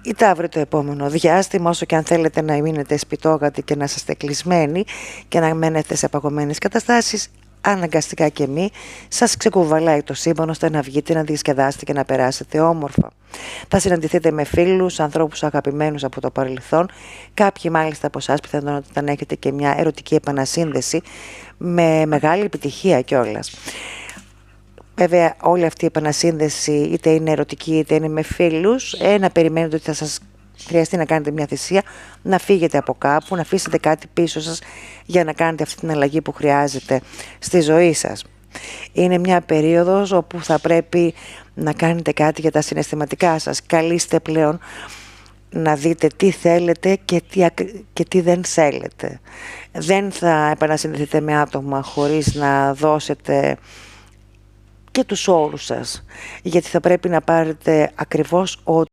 είτε αύριο το επόμενο διάστημα, όσο και αν θέλετε να μείνετε σπιτόγατοι και να είστε κλεισμένοι και να μένετε σε παγωμένες καταστάσεις, αναγκαστικά και μη, σας ξεκουβαλάει το σύμπαν ώστε να βγείτε, να διασκεδάσετε και να περάσετε όμορφα. Θα συναντηθείτε με φίλους, ανθρώπους αγαπημένους από το παρελθόν, κάποιοι μάλιστα από εσάς πιθανότατα να έχετε και μια ερωτική επανασύνδεση με μεγάλη επιτυχία κιόλας. Βέβαια, όλη αυτή η επανασύνδεση, είτε είναι ερωτική είτε είναι με φίλους, να περιμένετε ότι θα σας χρειαστεί να κάνετε μια θυσία, να φύγετε από κάπου, να αφήσετε κάτι πίσω σας για να κάνετε αυτή την αλλαγή που χρειάζεται στη ζωή σας. Είναι μια περίοδος όπου θα πρέπει να κάνετε κάτι για τα συναισθηματικά σας. Καλείστε πλέον να δείτε τι θέλετε και τι δεν θέλετε. Δεν θα επανασυνδεθείτε με άτομα χωρίς να δώσετε και τους όρους σας, γιατί θα πρέπει να πάρετε ακριβώς ό,τι